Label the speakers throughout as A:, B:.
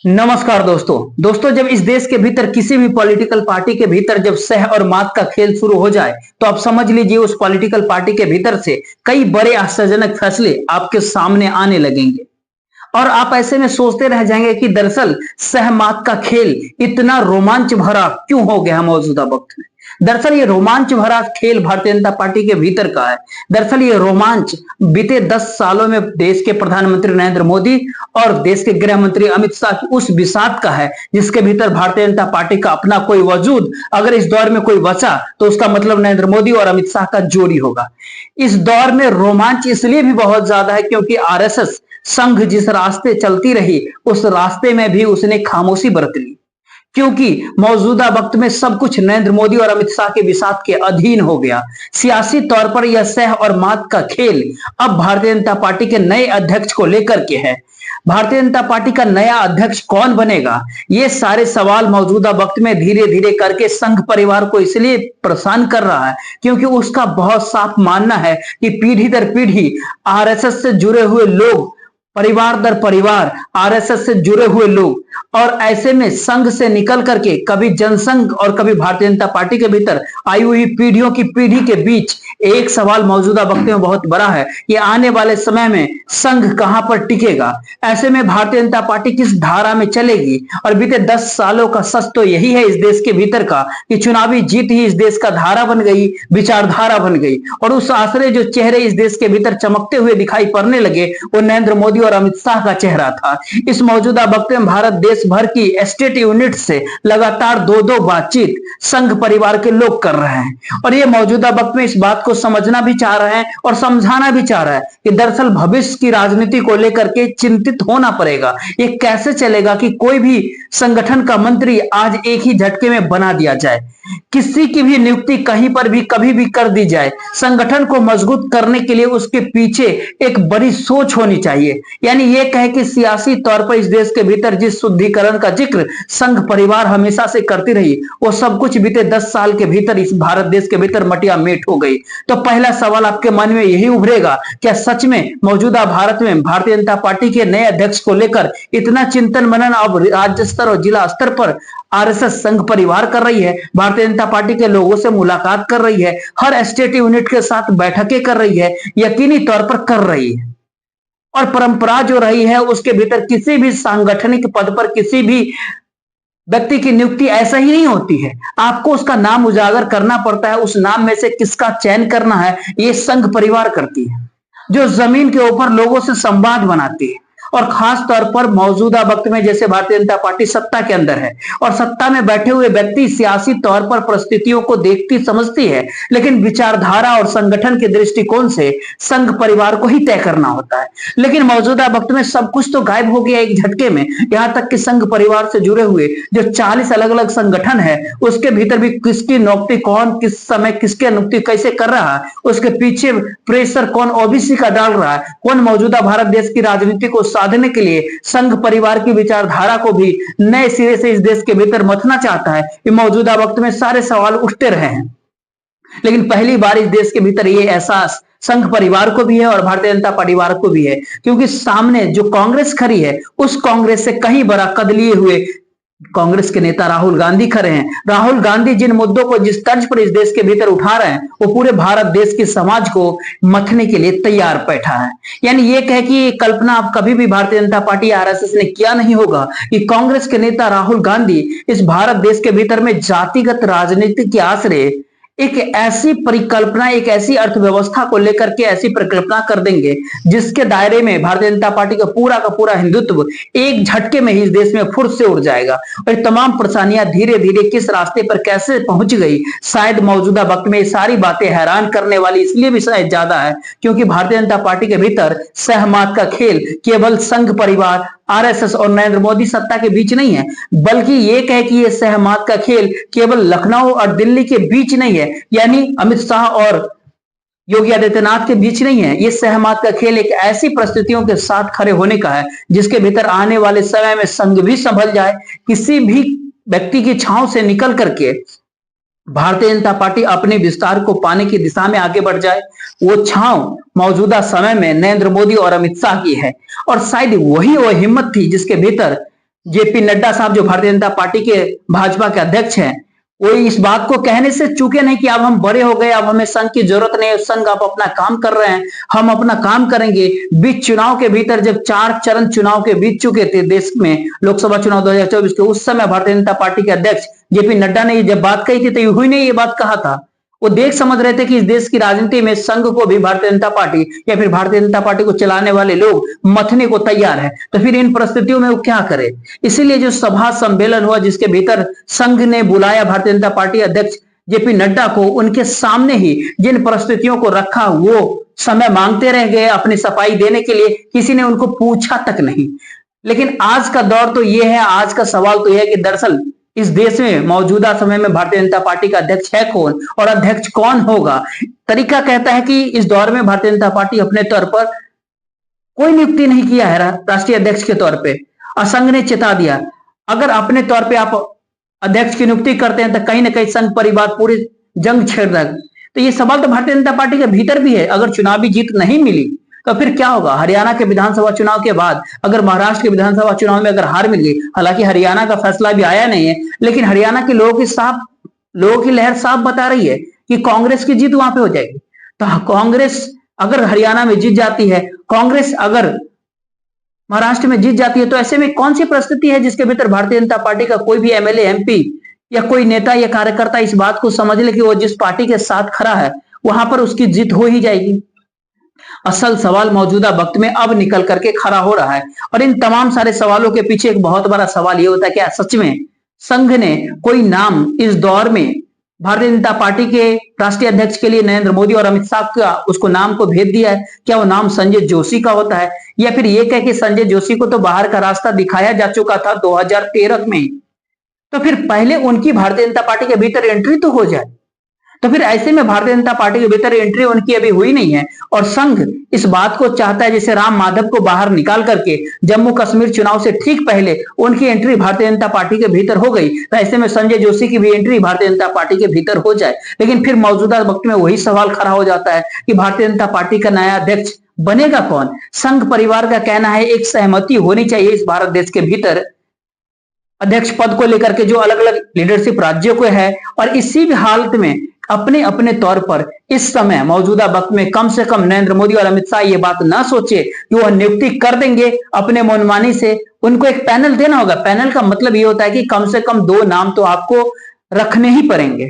A: नमस्कार दोस्तों जब इस देश के भीतर किसी भी पॉलिटिकल पार्टी के भीतर जब सह और मात का खेल शुरू हो जाए तो आप समझ लीजिए उस पॉलिटिकल पार्टी के भीतर से कई बड़े आश्चर्यजनक फैसले आपके सामने आने लगेंगे और आप ऐसे में सोचते रह जाएंगे कि दरअसल सहमात का खेल इतना रोमांच भरा क्यों हो गया मौजूदा वक्त में। दरअसल ये रोमांच भरा खेल भारतीय जनता पार्टी के भीतर का है। दरअसल ये रोमांच बीते 10 सालों में देश के प्रधानमंत्री नरेंद्र मोदी और देश के गृह मंत्री अमित शाह की उस बिसात का है जिसके भीतर भारतीय जनता पार्टी का अपना कोई वजूद अगर इस दौर में कोई बचा तो उसका मतलब नरेंद्र मोदी और अमित शाह का जोड़ी होगा। इस दौर में रोमांच इसलिए भी बहुत ज्यादा है क्योंकि आरएसएस संघ जिस रास्ते चलती रही उस रास्ते में भी उसने खामोशी बरत ली, क्योंकि मौजूदा वक्त में सब कुछ नरेंद्र मोदी और अमित शाह के बिसात के अधीन हो गया। सियासी तौर पर यह सह और मात का खेल अब भारतीय जनता पार्टी के नए अध्यक्ष को लेकर के है। भारतीय जनता पार्टी का नया अध्यक्ष कौन बनेगा, ये सारे सवाल मौजूदा वक्त में धीरे धीरे करके संघ परिवार को इसलिए परेशान कर रहा है क्योंकि उसका बहुत साफ मानना है कि पीढ़ी दर पीढ़ी आरएसएस से जुड़े हुए लोग, परिवार दर परिवार आरएसएस से जुड़े हुए लोग, और ऐसे में संघ से निकल करके कभी जनसंघ और कभी भारतीय जनता पार्टी के भीतर आई हुई पीढ़ियों की पीढ़ी के बीच एक सवाल मौजूदा वक्त में बहुत बड़ा है कि आने वाले समय में संघ कहां पर टिकेगा। ऐसे में भारतीय जनता पार्टी किस धारा में चलेगी। और बीते 10 सालों का सच तो यही है इस देश के भीतर का कि चुनावी जीत ही इस देश का धारा बन गई, विचारधारा बन गई, और उस आसरे जो चेहरे इस देश के भीतर चमकते हुए दिखाई पड़ने लगे वो नरेंद्र मोदी और अमित शाह का चेहरा था। इस मौजूदा वक्त में भारत देश भर की स्टेट यूनिट से लगातार दो बातचीत संघ परिवार के लोग कर रहे हैं और ये मौजूदा वक्त में इस बात को समझना भी चाह रहे हैं और समझाना भी चाह रहा है कि दरअसल भविष्य की राजनीति को लेकर के चिंतित होना पड़ेगा। ये कैसे चलेगा कि कोई भी संगठन का मंत्री आज एक ही झटके में बना दिया जाए, किसी की भी नियुक्ति कहीं पर भी कभी भी कर दी जाए। संगठन को मजबूत करने के लिए उसके पीछे एक बड़ी सोच होनी चाहिए। यानी यह कहे कि सियासी तौर पर इस देश के भीतर जिस शुद्धिकरण का जिक्र संघ परिवार हमेशा से करती रही वो सब कुछ बीते 10 साल के भीतर इस भारत देश के भीतर मटिया मेट हो गई। तो पहला सवाल आपके मन में यही उभरेगा, क्या सच में मौजूदा भारत में भारतीय जनता पार्टी के नए अध्यक्ष को लेकर इतना चिंतन मनन अब राज्य स्तर और जिला स्तर पर आरएसएस संघ परिवार कर रही है, भारतीय जनता पार्टी के लोगों से मुलाकात कर रही है, हर स्टेट यूनिट के साथ बैठकें कर रही है, यकीनी तौर पर कर रही है। और परंपरा जो रही है उसके भीतर किसी भी सांगठनिक पद पर किसी भी व्यक्ति की नियुक्ति ऐसा ही नहीं होती है, आपको उसका नाम उजागर करना पड़ता है। उस नाम में से किसका चयन करना है ये संघ परिवार करती है, जो जमीन के ऊपर लोगों से संवाद बनाती है। और खास तौर पर मौजूदा वक्त में जैसे भारतीय जनता पार्टी सत्ता के अंदर है और सत्ता में बैठे हुए व्यक्ति सियासी तौर पर परिस्थितियों को देखती समझती है, लेकिन विचारधारा और संगठन के दृष्टिकोण से संघ परिवार को ही तय करना होता है। लेकिन मौजूदा वक्त में सब कुछ तो गायब हो गया एक झटके में, यहां तक कि संघ परिवार से जुड़े हुए जो 40 अलग अलग संगठन है उसके भीतर भी किसकी नियुक्ति कौन किस समय किसके नियुक्ति कैसे कर रहा है, उसके पीछे प्रेशर कौन ओबीसी का डाल रहा है, कौन मौजूदा भारत देश की राजनीति को साधने के लिए संघ परिवार की विचारधारा को भी नए सिरे से इस देश के भीतर मथना चाहता है। ये मौजूदा वक्त में सारे सवाल उठते रहे हैं, लेकिन पहली बार इस देश के भीतर ये एहसास संघ परिवार को भी है और भारतीय जनता परिवार को भी है, क्योंकि सामने जो कांग्रेस खड़ी है उस कांग्रेस से कहीं बड़ा कद लिए हुए कांग्रेस के नेता राहुल गांधी खड़े हैं। राहुल गांधी जिन मुद्दों को जिस तर्ज पर इस देश के भीतर उठा रहे हैं वो पूरे भारत देश के समाज को मथने के लिए तैयार बैठा है। यानी ये कहे कि कल्पना अब कभी भी भारतीय जनता पार्टी आरएसएस ने किया नहीं होगा कि कांग्रेस के नेता राहुल गांधी इस भारत देश के भीतर में जातिगत राजनीति के आश्रय एक ऐसी परिकल्पना, एक ऐसी अर्थव्यवस्था को लेकर के ऐसी परिकल्पना कर देंगे जिसके दायरे में भारतीय जनता पार्टी का पूरा हिंदुत्व एक झटके में ही इस देश में फुर्त से उड़ जाएगा। और तमाम परेशानियां धीरे धीरे किस रास्ते पर कैसे पहुंच गई, शायद मौजूदा वक्त में ये सारी बातें हैरान करने वाली इसलिए भी शायद ज्यादा है क्योंकि भारतीय जनता पार्टी के भीतर सहमत का खेल केवल संघ परिवार आरएसएस और नरेंद्र मोदी सत्ता के बीच नहीं है, बल्कि ये कहे कि ये सहमत का खेल केवल लखनऊ और दिल्ली के बीच नहीं है, यानी अमित शाह और योगी आदित्यनाथ के बीच नहीं है। ये सहमत का खेल एक ऐसी परिस्थितियों के साथ खड़े होने का है जिसके भीतर आने वाले समय में संघ भी संभल जाए, किसी भी व्यक्ति की छांव से निकल करके भारतीय जनता पार्टी अपने विस्तार को पाने की दिशा में आगे बढ़ जाए। वो छांव मौजूदा समय में नरेंद्र मोदी और अमित शाह की है और शायद वही वो हिम्मत थी जिसके भीतर जेपी नड्डा साहब जो भारतीय जनता पार्टी के भाजपा के अध्यक्ष हैं, वो इस बात को कहने से चूके नहीं कि अब हम बड़े हो गए, अब हमें संघ की जरूरत नहीं है, संघ आप अपना काम कर रहे हैं, हम अपना काम करेंगे। बीच चुनाव के भीतर जब 4 चरण चुनाव के बीत चुके थे देश में, लोकसभा चुनाव 2024 के, उस समय भारतीय जनता पार्टी के अध्यक्ष जेपी नड्डा ने जब बात कही थी तो हुई ने ये बात कहा था। वो देख समझ रहे थे कि इस देश की राजनीति में संघ को भी भारतीय जनता पार्टी या फिर भारतीय जनता पार्टी को चलाने वाले लोग मथने को तैयार है, तो फिर इन परिस्थितियों में वो क्या करे। इसीलिए जो सभा सम्मेलन हुआ जिसके भीतर संघ ने बुलाया भारतीय जनता पार्टी अध्यक्ष जेपी नड्डा को, उनके सामने ही जिन परिस्थितियों को रखा वो समय मांगते रह गए अपनी सफाई देने के लिए, किसी ने उनको पूछा तक नहीं। लेकिन आज का दौर तो ये है, आज का सवाल तो यह है कि दरअसल इस देश में मौजूदा समय में भारतीय जनता पार्टी का अध्यक्ष है कौन और अध्यक्ष कौन होगा। तरीका कहता है कि इस दौर में भारतीय जनता पार्टी अपने तौर पर कोई नियुक्ति नहीं किया है राष्ट्रीय अध्यक्ष के तौर पे। संघ ने चेता दिया, अगर अपने तौर पे आप अध्यक्ष की नियुक्ति करते हैं तो कहीं ना कहीं संघ परिवार पूरी जंग छेड़ रहा है। तो ये सवाल तो भारतीय जनता पार्टी के भीतर भी है। अगर चुनावी जीत नहीं मिली तो फिर क्या होगा। हरियाणा के विधानसभा चुनाव के बाद अगर महाराष्ट्र के विधानसभा चुनाव में अगर हार मिल गई, हालांकि हरियाणा का फैसला भी आया नहीं है, लेकिन हरियाणा के लोगों की लहर साफ बता रही है कि कांग्रेस की जीत वहां पे हो जाएगी। तो कांग्रेस अगर हरियाणा में जीत जाती है, कांग्रेस अगर महाराष्ट्र में जीत जाती है, तो ऐसे में कौन सी परिस्थिति है जिसके भीतर भारतीय जनता पार्टी का कोई भी एमएलए, एमपी या कोई नेता या कार्यकर्ता इस बात को समझ ले कि वो जिस पार्टी के साथ खड़ा है वहां पर उसकी जीत हो ही जाएगी। असल सवाल मौजूदा वक्त में अब निकल करके खड़ा हो रहा है, और इन तमाम सारे सवालों के पीछे एक बहुत बड़ा सवाल ये होता है, क्या सच में संघ ने कोई नाम इस दौर में भारतीय जनता पार्टी के राष्ट्रीय अध्यक्ष के लिए नरेंद्र मोदी और अमित शाह का उसको नाम को भेज दिया है? क्या वो नाम संजय जोशी का होता है, या फिर ये कह कि संजय जोशी को तो बाहर का रास्ता दिखाया जा चुका था 2013 में, तो फिर पहले उनकी भारतीय जनता पार्टी के भीतर एंट्री तो हो जाए। तो फिर ऐसे में भारतीय जनता पार्टी के भीतर एंट्री उनकी अभी हुई नहीं है, और संघ इस बात को चाहता है जैसे राम माधव को बाहर निकाल करके जम्मू कश्मीर चुनाव से ठीक पहले उनकी एंट्री भारतीय जनता पार्टी के भीतर हो गई, तो ऐसे में संजय जोशी की भी एंट्री भारतीय जनता पार्टी के भीतर हो जाए। लेकिन फिर मौजूदा वक्त में वही सवाल खड़ा हो जाता है कि भारतीय जनता पार्टी का नया अध्यक्ष बनेगा कौन। संघ परिवार का कहना है एक सहमति होनी चाहिए इस भारत देश के भीतर अध्यक्ष पद को लेकर के जो अलग अलग लीडरशिप राज्यों को है, और इसी भी हालत में अपने अपने तौर पर इस समय मौजूदा वक्त में कम से कम नरेंद्र मोदी और अमित शाह ये बात ना सोचे कि वह नियुक्ति कर देंगे अपने मनमानी से। उनको एक पैनल देना होगा। पैनल का मतलब ये होता है कि कम से कम 2 नाम तो आपको रखने ही पड़ेंगे।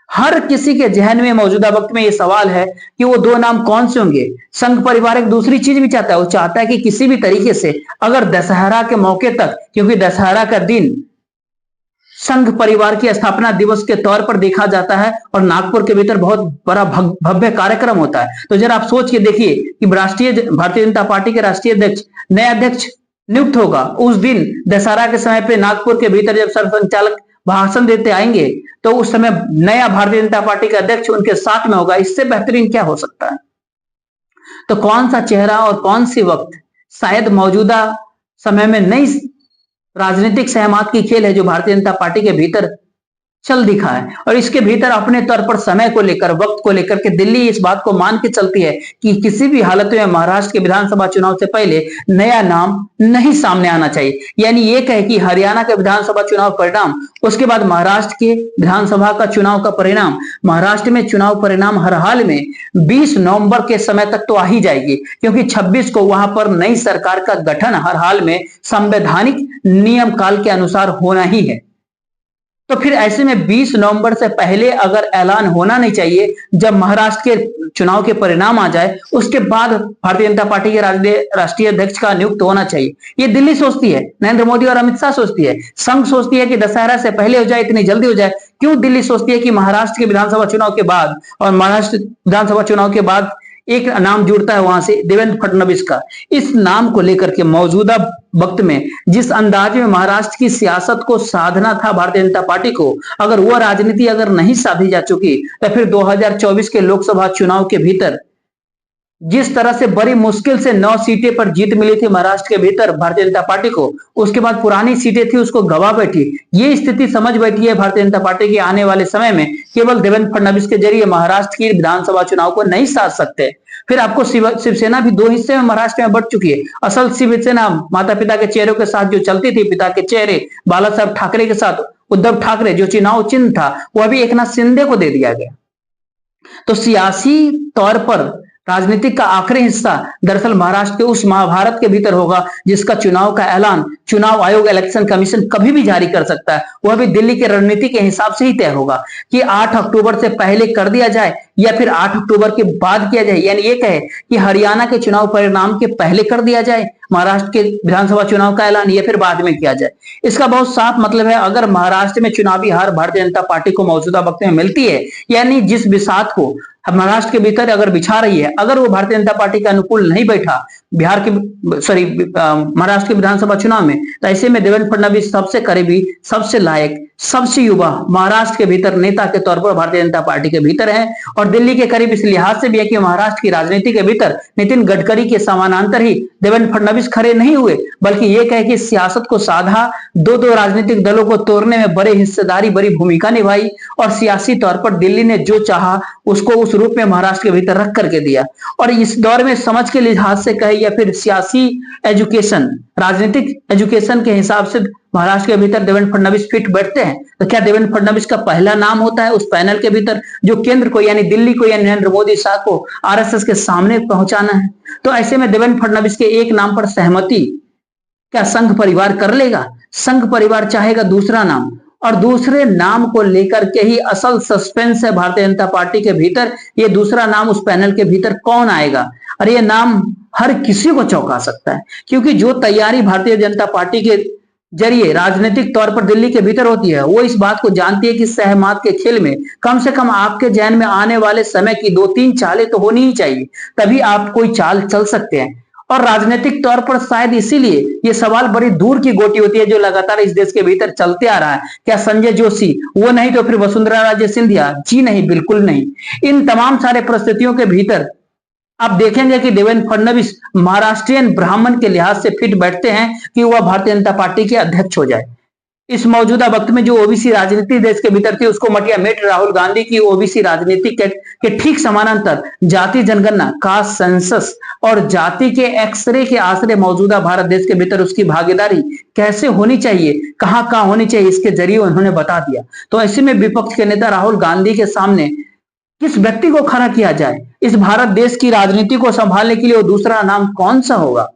A: हर किसी के जहन में मौजूदा वक्त में ये सवाल है कि वो 2 नाम कौन से होंगे। संघ परिवार एक दूसरी चीज भी चाहता है, वो चाहता है कि किसी भी तरीके से अगर दशहरा के मौके तक, क्योंकि दशहरा का दिन संघ परिवार की स्थापना दिवस के तौर पर देखा जाता है और नागपुर के भीतर बहुत बड़ा भव्य कार्यक्रम होता है, तो जरा आप सोच के देखिए कि भारतीय जनता पार्टी के राष्ट्रीय अध्यक्ष, नया अध्यक्ष नियुक्त होगा उस दिन दशहरा के समय पे नागपुर के भीतर जब सरसंघचालक भाषण देते आएंगे तो उस समय नया भारतीय जनता पार्टी का अध्यक्ष उनके साथ में होगा। इससे बेहतरीन क्या हो सकता है। तो कौन सा चेहरा और कौन सी वक्त शायद मौजूदा समय में नई राजनीतिक सहमत की खेल है जो भारतीय जनता पार्टी के भीतर चल दिखा है, और इसके भीतर अपने तौर पर समय को लेकर, वक्त को लेकर के दिल्ली इस बात को मान के चलती है कि किसी भी हालत में महाराष्ट्र के विधानसभा चुनाव से पहले नया नाम नहीं सामने आना चाहिए। यानी ये कहे कि हरियाणा के विधानसभा चुनाव परिणाम, उसके बाद महाराष्ट्र के विधानसभा का चुनाव का परिणाम, महाराष्ट्र में चुनाव परिणाम हर हाल में 20 नवंबर के समय तक तो आ ही जाएगी, क्योंकि 26 को वहां पर नई सरकार का गठन हर हाल में संवैधानिक नियम काल के अनुसार होना ही है। तो फिर ऐसे में 20 नवंबर से पहले अगर ऐलान होना नहीं चाहिए, जब महाराष्ट्र के चुनाव के परिणाम आ जाए उसके बाद भारतीय जनता पार्टी के राष्ट्रीय अध्यक्ष का नियुक्त होना चाहिए। ये दिल्ली सोचती है, नरेंद्र मोदी और अमित शाह सोचती है, संघ सोचती है कि दशहरा से पहले हो जाए, इतनी जल्दी हो जाए। क्यों दिल्ली सोचती है कि महाराष्ट्र के विधानसभा चुनाव के बाद, और महाराष्ट्र विधानसभा चुनाव के बाद एक नाम जुड़ता है वहां से देवेंद्र फडणवीस का। इस नाम को लेकर के मौजूदा वक्त में जिस अंदाज में महाराष्ट्र की सियासत को साधना था भारतीय जनता पार्टी को, अगर वो राजनीति अगर नहीं साधी जा चुकी तो फिर 2024 के लोकसभा चुनाव के भीतर जिस तरह से बड़ी मुश्किल से 9 सीटें पर जीत मिली थी महाराष्ट्र के भीतर भारतीय जनता पार्टी को, उसके बाद पुरानी सीटें थी उसको गवा बैठी। ये स्थिति समझ बैठी है भारतीय जनता पार्टी की आने वाले समय में केवल देवेंद्र फडणवीस के जरिए महाराष्ट्र की विधानसभा चुनाव को नहीं साध सकते। फिर आपको शिवसेना भी दो हिस्से में महाराष्ट्र में बढ़ चुकी है। असल शिवसेना माता पिता के चेहरों के साथ जो चलती थी, पिता के चेहरे बाला साहब ठाकरे के साथ उद्धव ठाकरे, जो चुनाव चिन्ह था वो अभी एकनाथ शिंदे को दे दिया गया। तो सियासी तौर पर राजनीतिक का आखिरी हिस्सा दरअसल महाराष्ट्र के उस महाभारत के भीतर होगा जिसका चुनाव का ऐलान चुनाव आयोग, इलेक्शन कमीशन कभी भी जारी कर सकता है। वह भी दिल्ली की रणनीति के हिसाब से ही तय होगा कि 8 अक्टूबर से पहले कर दिया जाए या फिर 8 अक्टूबर के बाद किया जाए। यानी ये कहे कि हरियाणा के चुनाव परिणाम के पहले कर दिया जाए महाराष्ट्र के विधानसभा चुनाव का ऐलान, या फिर बाद में किया जाए। इसका बहुत साफ मतलब है, अगर महाराष्ट्र में चुनावी हार भारतीय जनता पार्टी को मौजूदा वक्त में मिलती है, यानी जिस बिसात को महाराष्ट्र के भीतर अगर बिछा रही है, अगर वो भारतीय जनता पार्टी के अनुकूल नहीं बैठा महाराष्ट्र के विधानसभा चुनाव में, तो ऐसे में देवेंद्र फडणवीस सबसे करीबी, सबसे लायक, सबसे युवा महाराष्ट्र के भीतर नेता के तौर पर भारतीय जनता पार्टी के भीतर है। और दिल्ली के करीब इस लिहाज से भी है कि महाराष्ट्र की राजनीति के भीतर नितिन गडकरी के समानांतर ही देवेंद्र फडणवीस खड़े नहीं हुए, बल्कि ये कहे कि सियासत को साधा, दो राजनीतिक दलों को तोड़ने में बड़ी हिस्सेदारी, बड़ी भूमिका निभाई और सियासी तौर पर दिल्ली ने जो चाहा उसको उस रूप में महाराष्ट्र के भीतर रख करके दिया। और इस दौर में समझ के लिहाज से कहे या फिर सियासी एजुकेशन, राजनीतिक एजुकेशन के हिसाब से महाराष्ट्र के भीतर देवेंद्र फडणवीस फिट बैठते हैं। तो क्या देवेंद्र फडणवीस का पहला नाम होता है उस पैनल के भीतर जो केंद्र को, यानी दिल्ली को, यानी नरेंद्र मोदी शाह को आरएसएस के सामने पहुंचाना है? तो ऐसे में देवेंद्र फडणवीस के एक नाम पर सहमति क्या संघ परिवार कर लेगा? संघ परिवार चाहेगा दूसरा नाम, और दूसरे नाम को लेकर के ही असल सस्पेंस है भारतीय जनता पार्टी के भीतर। ये दूसरा नाम उस पैनल के भीतर कौन आएगा? और ये नाम हर किसी को चौंका सकता है, क्योंकि जो तैयारी भारतीय जनता पार्टी के जरिए राजनीतिक तौर पर दिल्ली के भीतर होती है, वो इस बात को जानती है कि सहमात के खेल में कम से कम आपके जहन में आने वाले समय की 2-3 चालें तो होनी ही चाहिए, तभी आप कोई चाल चल सकते हैं। और राजनीतिक तौर पर शायद इसीलिए ये सवाल बड़ी दूर की गोटी होती है जो लगातार इस देश के भीतर चलते आ रहा है। क्या संजय जोशी, वो नहीं तो फिर वसुंधरा राजे सिंधिया? जी नहीं, बिल्कुल नहीं। इन तमाम सारे परिस्थितियों के भीतर आप देखेंगे कि देवेंद्र फडणवीस महाराष्ट्रियन ब्राह्मण के लिहाज से फिट बैठते हैं कि वह भारतीय जनता पार्टी के अध्यक्ष हो जाए। इस मौजूदा वक्त में जो ओबीसी राजनीति देश के भीतर थी उसको मटिया मेट राहुल गांधी की ओबीसी राजनीति के ठीक समानांतर जाति जनगणना, कास्ट सेंसस और जाति के एक्सरे के आश्रय मौजूदा भारत देश के भीतर उसकी भागीदारी कैसे होनी चाहिए, कहां होनी चाहिए, इसके जरिए उन्होंने बता दिया। तो ऐसे में विपक्ष के नेता राहुल गांधी के सामने किस व्यक्ति को खड़ा किया जाए? इस भारत देश की राजनीति को संभालने के लिए वो दूसरा नाम कौन सा होगा?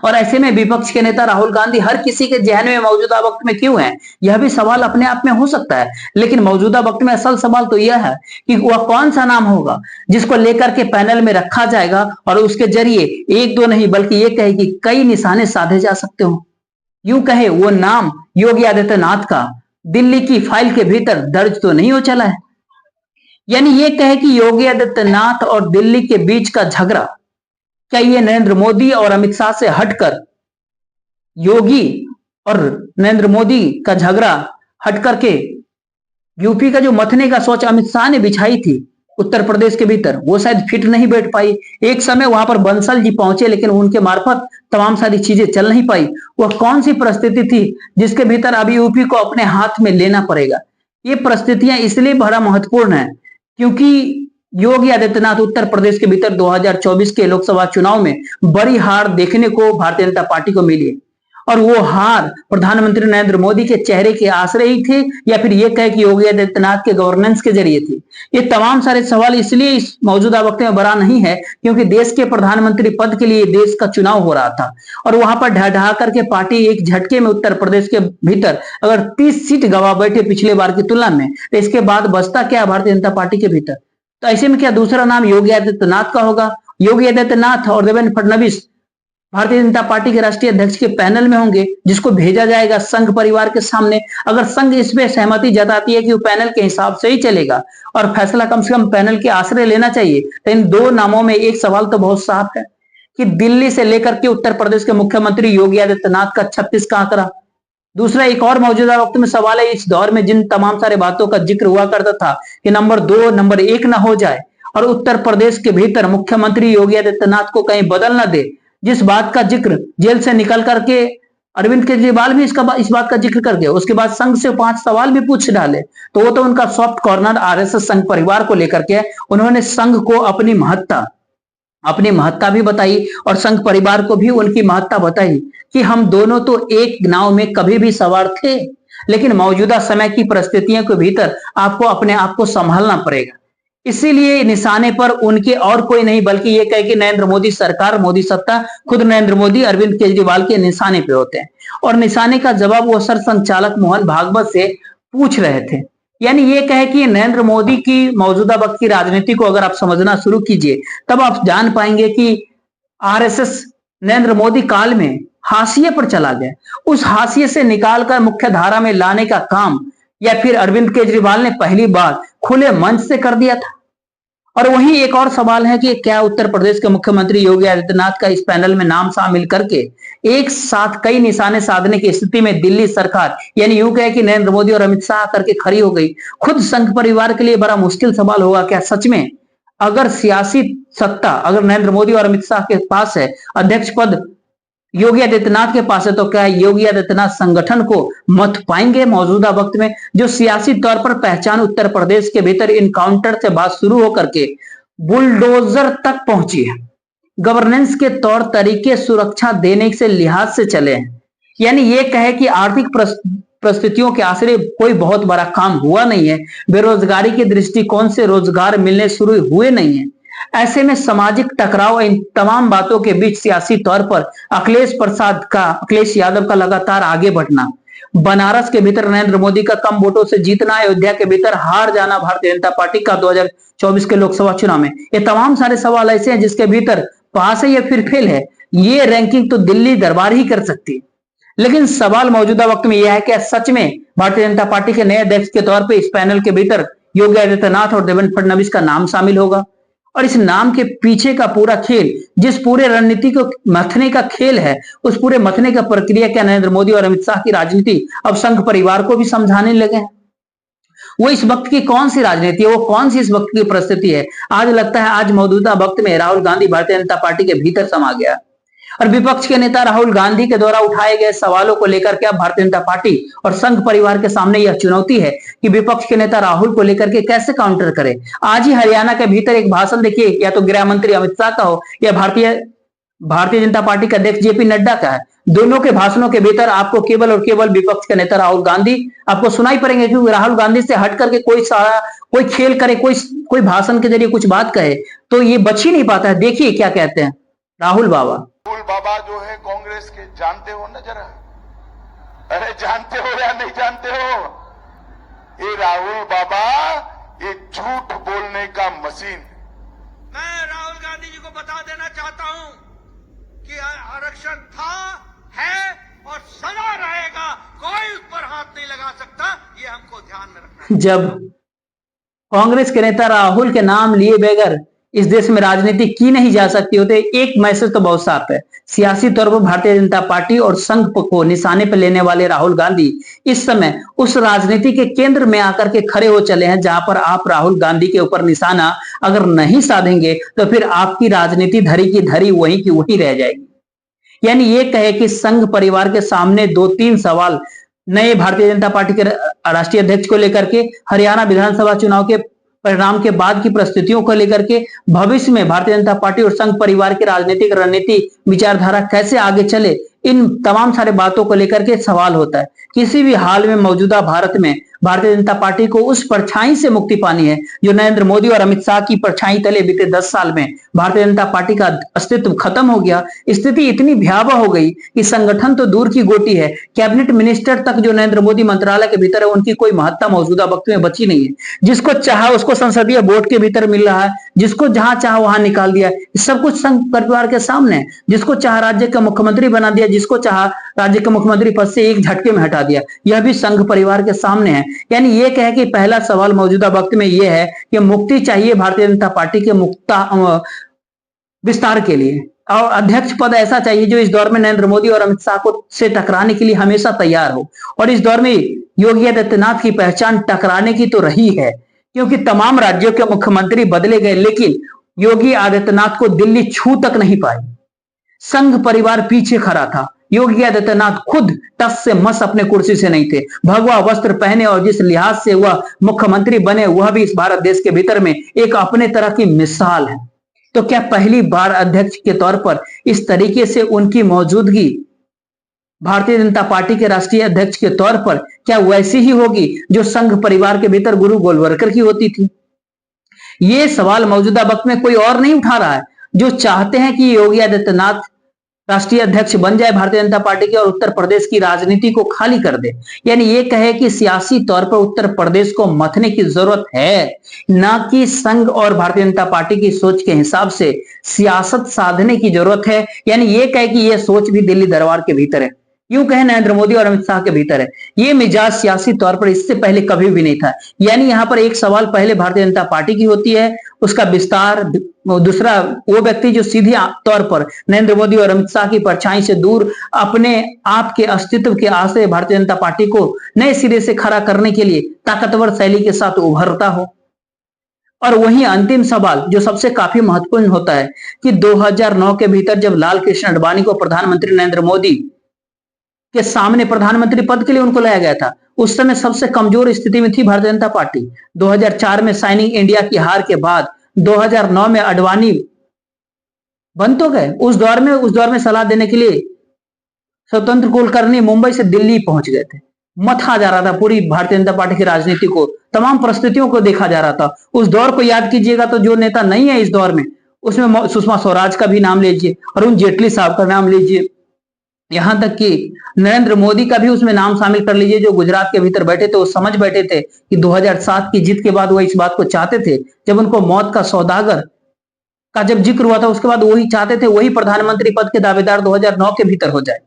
A: और ऐसे में विपक्ष के नेता राहुल गांधी हर किसी के जहन में मौजूदा वक्त में क्यों है, यह भी सवाल अपने आप में हो सकता है। लेकिन मौजूदा वक्त में असल सवाल तो यह है कि वह कौन सा नाम होगा जिसको लेकर के पैनल में रखा जाएगा और उसके जरिए एक दो नहीं बल्कि ये कहे कि कई निशाने साधे जा सकते हो। यूं कहे वो नाम योगी आदित्यनाथ का दिल्ली की फाइल के भीतर दर्ज तो नहीं हो चला है। यानी ये कहे कि योगी आदित्यनाथ और दिल्ली के बीच का झगड़ा, क्या ये नरेंद्र मोदी और अमित शाह से हटकर, योगी और नरेंद्र मोदी का झगड़ा हट करके यूपी का जो मथने का सोच अमित शाह ने बिछाई थी उत्तर प्रदेश के भीतर, वो शायद फिट नहीं बैठ पाई। एक समय वहां पर बंसल जी पहुंचे लेकिन उनके मार्फत तमाम सारी चीजें चल नहीं पाई। वह कौन सी परिस्थिति थी जिसके भीतर अभी यूपी को अपने हाथ में लेना पड़ेगा? ये परिस्थितियां इसलिए बड़ा महत्वपूर्ण है क्योंकि योगी आदित्यनाथ उत्तर प्रदेश के भीतर 2024 के लोकसभा चुनाव में बड़ी हार देखने को भारतीय जनता पार्टी को मिली, और वो हार प्रधानमंत्री नरेंद्र मोदी के चेहरे के आश्रय ही थे या फिर ये कहे कि योगी आदित्यनाथ के गवर्नेंस के जरिए थी। ये तमाम सारे सवाल इसलिए इस मौजूदा वक्त में बड़ा नहीं है क्योंकि देश के प्रधानमंत्री पद के लिए देश का चुनाव हो रहा था और वहां पर ढह करके पार्टी एक झटके में उत्तर प्रदेश के भीतर अगर 30 सीट गवा बैठे पिछले बार की तुलना में, तो इसके बाद बचता क्या भारतीय जनता पार्टी के भीतर? तो ऐसे में क्या दूसरा नाम योगी आदित्यनाथ का होगा? योगी आदित्यनाथ और देवेंद्र फडणवीस भारतीय जनता पार्टी के राष्ट्रीय अध्यक्ष के पैनल में होंगे जिसको भेजा जाएगा संघ परिवार के सामने। अगर संघ इसमें सहमति जताती है कि वो पैनल के हिसाब से ही चलेगा और फैसला कम से कम पैनल के आश्रय लेना चाहिए, तो इन दो नामों में एक सवाल तो बहुत साफ है कि दिल्ली से लेकर के उत्तर प्रदेश के मुख्यमंत्री योगी आदित्यनाथ का 36 का आंकड़ा। दूसरा एक और मौजूदा वक्त में सवाल है, इस दौर में जिन तमाम सारे बातों का जिक्र हुआ करता था कि नंबर 2 नंबर 1 ना हो जाए और उत्तर प्रदेश के भीतर मुख्यमंत्री योगी आदित्यनाथ को कहीं बदल न दे, जिस बात का जिक्र जेल से निकल करके अरविंद केजरीवाल भी इस बात का जिक्र करके उसके बाद संघ से 5 सवाल भी पूछ डाले, तो वो तो उनका सॉफ्ट कॉर्नर आरएसएस संघ परिवार को लेकर के। उन्होंने संघ को अपनी महत्ता भी बताई और संघ परिवार को भी उनकी महत्ता बताई कि हम दोनों तो एक नाव में कभी भी सवार थे, लेकिन मौजूदा समय की परिस्थितियों के भीतर आपको अपने आप को संभालना पड़ेगा। इसीलिए निशाने पर उनके और कोई नहीं बल्कि ये कहे कि नरेंद्र मोदी सरकार, मोदी सत्ता, खुद नरेंद्र मोदी अरविंद केजरीवाल के निशाने पे होते हैं। और निशाने का जवाब वो सर संचालक मोहन भागवत से पूछ रहे थे। यानी ये कहे कि नरेंद्र मोदी की मौजूदा वक्त की राजनीति को अगर आप समझना शुरू कीजिए, तब आप जान पाएंगे कि आरएसएस नरेंद्र मोदी काल में हाशिए पर चला गया। उस हाशिए से निकालकर मुख्य धारा में लाने का काम या फिर अरविंद केजरीवाल ने पहली बार खुले मंच से कर दिया था। और वहीं एक और सवाल है कि क्या उत्तर प्रदेश के मुख्यमंत्री योगी आदित्यनाथ का इस पैनल में नाम शामिल करके एक साथ कई निशाने साधने की स्थिति में दिल्ली सरकार, यानी यूं कहे कि नरेंद्र मोदी और अमित शाह करके खड़ी हो गई, खुद संघ परिवार के लिए बड़ा मुश्किल सवाल होगा। क्या सच में अगर सियासी सत्ता अगर नरेंद्र मोदी और अमित शाह के पास है, अध्यक्ष पद योगी आदित्यनाथ के पास है, तो क्या योगी आदित्यनाथ संगठन को मत पाएंगे मौजूदा वक्त में, जो सियासी तौर पर पहचान उत्तर प्रदेश के भीतर इनकाउंटर से बात शुरू होकर के बुलडोजर तक पहुंची है, गवर्नेंस के तौर तरीके सुरक्षा देने से लिहाज से चले हैं। यानी ये कहे कि आर्थिक परिस्थितियों के आश्रय कोई बहुत बड़ा काम हुआ नहीं है, बेरोजगारी के दृष्टिकोण से रोजगार मिलने शुरू हुए नहीं है। ऐसे में सामाजिक टकराव इन तमाम बातों के बीच सियासी तौर पर अखिलेश यादव का लगातार आगे बढ़ना, बनारस के भीतर नरेंद्र मोदी का कम वोटों से जीतना, अयोध्या के भीतर हार जाना भारतीय जनता पार्टी का 2024 के लोकसभा चुनाव में, ये तमाम सारे सवाल ऐसे हैं जिसके भीतर पास है या फिर फेल है। ये रैंकिंग तो दिल्ली दरबार ही कर सकती है। लेकिन सवाल मौजूदा वक्त में यह है कि सच में भारतीय जनता पार्टी के नए अध्यक्ष के तौर पर इस पैनल के भीतर योगी आदित्यनाथ और देवेंद्र फडणवीस का नाम शामिल होगा। और इस नाम के पीछे का पूरा खेल, जिस पूरे रणनीति को मथने का खेल है, उस पूरे मथने का प्रक्रिया क्या नरेंद्र मोदी और अमित शाह की राजनीति अब संघ परिवार को भी समझाने लगे हैं। वो इस वक्त की कौन सी राजनीति है, वो कौन सी इस वक्त की परिस्थिति है। आज लगता है आज मौजूदा वक्त में राहुल गांधी भारतीय जनता पार्टी के भीतर समा गया और विपक्ष के नेता राहुल गांधी के द्वारा उठाए गए सवालों को लेकर के अब भारतीय जनता पार्टी और संघ परिवार के सामने यह चुनौती है कि विपक्ष के नेता राहुल को लेकर के कैसे काउंटर करे। आज ही हरियाणा के भीतर एक भाषण देखिए, या तो गृह मंत्री अमित शाह का हो या भारतीय जनता पार्टी का अध्यक्ष जेपी नड्डा का है। दोनों के भाषणों के भीतर आपको केवल और केवल विपक्ष के नेता राहुल गांधी आपको सुनाई पड़ेंगे, क्योंकि राहुल गांधी से हट करके कोई खेल करे, कोई भाषण के जरिए कुछ बात कहे तो ये बच ही नहीं पाता है। देखिए क्या कहते हैं राहुल बाबा
B: जो है कांग्रेस के, जानते हो ना जरा, अरे जानते हो या नहीं जानते हो? ये राहुल बाबा ये झूठ बोलने का मशीन।
C: मैं राहुल गांधी जी को बता देना चाहता हूं कि आरक्षण था, है और सदा रहेगा, कोई उस पर हाथ नहीं लगा सकता, ये हमको ध्यान में रखना है।
A: जब कांग्रेस के नेता राहुल के नाम लिए बगैर इस देश में राजनीति की नहीं जा सकती होते, एक मैसेज तो बहुत साफ है। सियासी तौर पर भारतीय जनता पार्टी और संघ को निशाने पर लेने वाले राहुल गांधी इस समय उस राजनीति के केंद्र में आकर के खड़े हो चले हैं, जहां पर आप राहुल गांधी के ऊपर निशाना अगर नहीं साधेंगे तो फिर आपकी राजनीति धरी की धरी वहीं की वहीं रह जाएगी। यानी ये कहे कि संघ परिवार के सामने 2-3 सवाल नए भारतीय जनता पार्टी के राष्ट्रीय अध्यक्ष को लेकर के, हरियाणा विधानसभा चुनाव के परिणाम के बाद की परिस्थितियों को लेकर के, भविष्य में भारतीय जनता पार्टी और संघ परिवार की राजनीतिक रणनीति विचारधारा कैसे आगे चले, इन तमाम सारे बातों को लेकर के सवाल होता है। किसी भी हाल में मौजूदा भारत में भारतीय जनता पार्टी को उस परछाई से मुक्ति पानी है जो नरेंद्र मोदी और अमित शाह की परछाई तले बीते 10 साल में भारतीय जनता पार्टी का अस्तित्व खत्म हो गया। स्थिति इतनी भयावह हो गई कि संगठन तो दूर की गोटी है, कैबिनेट मिनिस्टर तक जो नरेंद्र मोदी मंत्रालय के भीतर है उनकी कोई महत्ता मौजूदा वक्त में बची नहीं है। जिसको चाहा उसको संसदीय बोर्ड के भीतर मिल रहा है, जिसको जहां चाहा वहां निकाल दिया, सब कुछ संघ परिवार के सामने है। जिसको चाहा राज्य का मुख्यमंत्री बना दिया, जिसको चाहा राज्य के मुख्यमंत्री पद से एक झटके में हटा दिया, यह भी संघ परिवार के सामने है। यानी ये कहे कि पहला सवाल मौजूदा वक्त में यह है कि मुक्ति चाहिए भारतीय जनता पार्टी के विस्तार के लिए, और अध्यक्ष पद ऐसा चाहिए जो इस दौर में नरेंद्र मोदी और अमित शाह को से टकराने के लिए हमेशा तैयार हो। और इस दौर में योगी आदित्यनाथ की पहचान टकराने की तो रही है, क्योंकि तमाम राज्यों के मुख्यमंत्री बदले गए, लेकिन योगी आदित्यनाथ को दिल्ली छू तक नहीं पाई। संघ परिवार पीछे खड़ा था। योगी आदित्यनाथ खुद टस से मस अपने कुर्सी से नहीं थे। भगवा वस्त्र पहने और जिस लिहाज से वह मुख्यमंत्री बने, वह भी इस भारत देश के भीतर में एक अपने तरह की मिसाल है। तो क्या पहली बार अध्यक्ष के तौर पर इस तरीके से उनकी मौजूदगी भारतीय जनता पार्टी के राष्ट्रीय अध्यक्ष के तौर पर क्या वैसी ही होगी जो संघ परिवार के भीतर गुरु गोलवलकर की होती थी? ये सवाल मौजूदा वक्त में कोई और नहीं उठा रहा है। जो चाहते हैं कि योगी आदित्यनाथ राष्ट्रीय अध्यक्ष बन जाए भारतीय जनता पार्टी के और उत्तर प्रदेश की राजनीति को खाली कर दे, यानी ये कहे कि सियासी तौर पर उत्तर प्रदेश को मथने की जरूरत है, न कि संघ और भारतीय जनता पार्टी की सोच के हिसाब से सियासत साधने की जरूरत है, यानी ये कहे कि ये सोच भी दिल्ली दरबार के भीतर है, यूं कहे नरेंद्र मोदी और अमित शाह के भीतर है। ये मिजाज सियासी तौर पर इससे पहले कभी भी नहीं था। यानी यहाँ पर एक सवाल पहले भारतीय जनता पार्टी की होती है, उसका विस्तार, दूसरा वो व्यक्ति जो सीधे तौर पर नरेंद्र मोदी और अमित शाह की परछाई से दूर अपने आप के अस्तित्व के आशय भारतीय जनता पार्टी को नए सिरे से खड़ा करने के लिए ताकतवर शैली के साथ उभरता हो। और वही अंतिम सवाल जो सबसे काफी महत्वपूर्ण होता है कि 2009 के भीतर जब लाल कृष्ण आडवाणी को प्रधानमंत्री नरेंद्र मोदी के सामने प्रधानमंत्री पद के लिए उनको लाया गया था, उस समय सबसे कमजोर स्थिति में थी भारतीय जनता पार्टी। 2004 में साइनिंग इंडिया की हार के बाद 2009 में आडवाणी बन तो गए। उस दौर में सलाह देने के लिए स्वतंत्र कुलकर्णी मुंबई से दिल्ली पहुंच गए थे। मथा जा रहा था पूरी भारतीय जनता पार्टी की राजनीति को, तमाम परिस्थितियों को देखा जा रहा था। उस दौर को याद कीजिएगा तो जो नेता नहीं है इस दौर में, उसमें सुषमा स्वराज का भी नाम लीजिए, अरुण जेटली साहब का नाम लीजिए, यहां तक कि नरेंद्र मोदी का भी उसमें नाम शामिल कर लीजिए, जो गुजरात के भीतर बैठे थे। वो समझ बैठे थे कि 2007 की जीत के बाद वो इस बात को चाहते थे, जब उनको मौत का सौदागर का जब जिक्र हुआ था उसके बाद वही चाहते थे वही प्रधानमंत्री पद के दावेदार 2009 के भीतर हो जाए।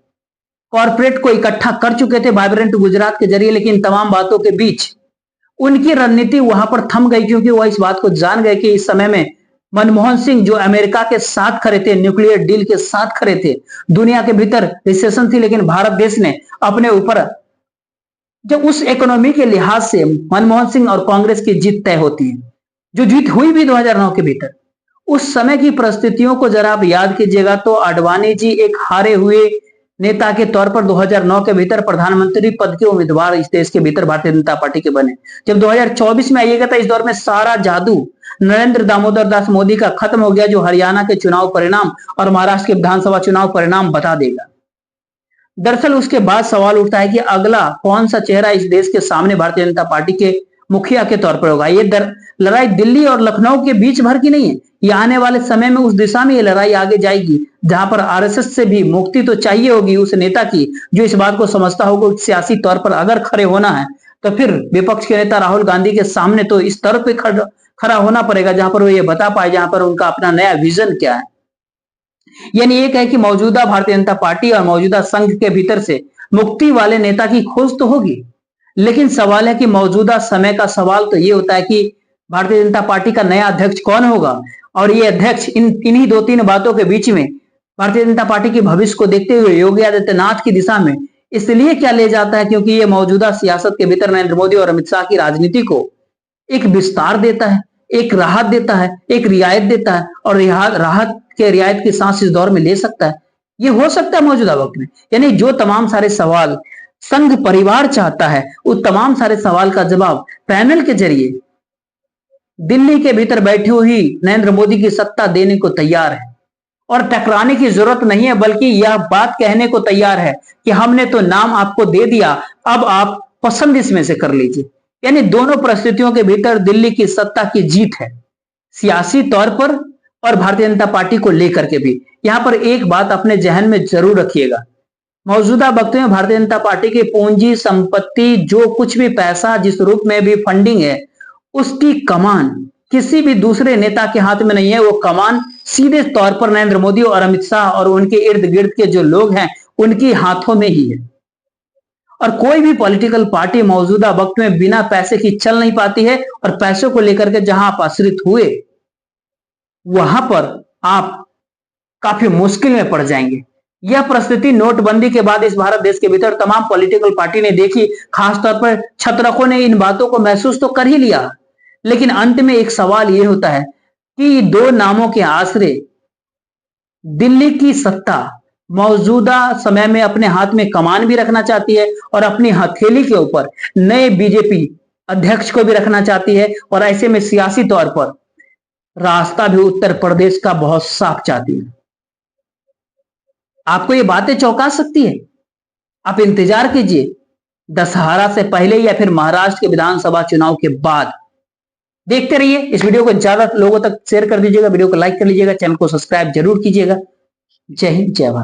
A: कॉर्पोरेट को इकट्ठा कर चुके थे वाइब्रेंट गुजरात के जरिए, लेकिन तमाम बातों के बीच उनकी रणनीति वहां पर थम गई, क्योंकि वह इस बात को जान गए कि इस समय में मनमोहन सिंह जो अमेरिका के साथ खड़े थे, न्यूक्लियर डील के साथ खड़े थे, दुनिया के भीतर रिसेशन थी, लेकिन भारत देश ने अपने ऊपर जब उस इकोनॉमी के लिहाज से मनमोहन सिंह और कांग्रेस की जीत तय होती है, जो जीत हुई भी 2009 के भीतर, उस समय की परिस्थितियों को जरा आप याद कीजिएगा तो आडवाणी जी एक हारे हुए नेता के तौर पर 2009 के भीतर प्रधानमंत्री पद के उम्मीदवार इस देश के भीतर भारतीय जनता पार्टी के बने। जब 2024 में आइएगा तो इस दौर में सारा जादू नरेंद्र दामोदर दास मोदी का खत्म हो गया, जो हरियाणा के चुनाव परिणाम और महाराष्ट्र के विधानसभा चुनाव परिणाम बता देगा। दरअसल उसके बाद सवाल उठता है कि अगला कौन सा चेहरा इस देश के सामने भारतीय जनता पार्टी के मुखिया के तौर पर होगा। ये लड़ाई दिल्ली और लखनऊ के बीच भर की नहीं है, ये आने वाले समय में उस दिशा में ये लड़ाई आगे जाएगी, जहां पर आरएसएस से भी मुक्ति तो चाहिए होगी उस नेता की, जो इस बात को समझता होगा कि सियासी तौर पर अगर खड़े होना है तो फिर विपक्ष के नेता राहुल गांधी के सामने तो इस तरफ पे खड़ा होना पड़ेगा जहां पर वो ये बता पाए, जहां पर उनका अपना नया विजन क्या है। यानी एक है कि मौजूदा भारतीय जनता पार्टी और मौजूदा संघ के भीतर से मुक्ति वाले नेता की खोज तो होगी, लेकिन सवाल है कि मौजूदा समय का सवाल तो ये होता है कि भारतीय जनता पार्टी का नया अध्यक्ष कौन होगा, और ये अध्यक्ष इन्हीं दो तीन बातों के बीच में भारतीय जनता पार्टी के भविष्य को देखते हुए योगी आदित्यनाथ की दिशा में इसलिए क्या ले जाता है, क्योंकि ये मौजूदा सियासत के भीतर नरेंद्र मोदी और अमित शाह की राजनीति को एक विस्तार देता है, एक राहत देता है, एक रियायत देता है, और राहत के रियायत की सांस इस दौर में ले सकता है। ये हो सकता है मौजूदा वक्त में। यानी जो तमाम सारे सवाल संघ परिवार चाहता है, उस तमाम सारे सवाल का जवाब पैनल के जरिए दिल्ली के भीतर बैठी हुई नरेंद्र मोदी की सत्ता देने को तैयार है, और टकराने की जरूरत नहीं है, बल्कि यह बात कहने को तैयार है कि हमने तो नाम आपको दे दिया, अब आप पसंद इसमें से कर लीजिए। यानी दोनों परिस्थितियों के भीतर दिल्ली की सत्ता की जीत है, सियासी तौर पर और भारतीय जनता पार्टी को लेकर के भी। यहां पर एक बात अपने जहन में जरूर रखिएगा, मौजूदा वक्त में भारतीय जनता पार्टी की पूंजी संपत्ति, जो कुछ भी पैसा जिस रूप में भी फंडिंग है, उसकी कमान किसी भी दूसरे नेता के हाथ में नहीं है। वो कमान सीधे तौर पर नरेंद्र मोदी और अमित शाह और उनके इर्द गिर्द के जो लोग हैं उनके हाथों में ही है। और कोई भी पॉलिटिकल पार्टी मौजूदा वक्त में बिना पैसे की चल नहीं पाती है, और पैसों को लेकर के जहां आप आश्रित हुए वहां पर आप काफी मुश्किल में पड़ जाएंगे। यह परिस्थिति नोटबंदी के बाद इस भारत देश के भीतर तमाम पॉलिटिकल पार्टी ने देखी, खासतौर पर छत्रकों ने इन बातों को महसूस तो कर ही लिया, लेकिन अंत में एक सवाल यह होता है कि दो नामों के आश्रय दिल्ली की सत्ता मौजूदा समय में अपने हाथ में कमान भी रखना चाहती है और अपनी हथेली के ऊपर नए बीजेपी अध्यक्ष को भी रखना चाहती है, और ऐसे में सियासी तौर पर रास्ता भी उत्तर प्रदेश का बहुत साफ चाहती है। आपको ये बातें चौंका सकती है? आप इंतजार कीजिए दशहरा से पहले या फिर महाराष्ट्र के विधानसभा चुनाव के बाद। देखते रहिए इस वीडियो को, ज्यादा लोगों तक शेयर कर दीजिएगा, वीडियो को लाइक कर लीजिएगा, चैनल को सब्सक्राइब जरूर कीजिएगा। जय हिंद, जय भारत।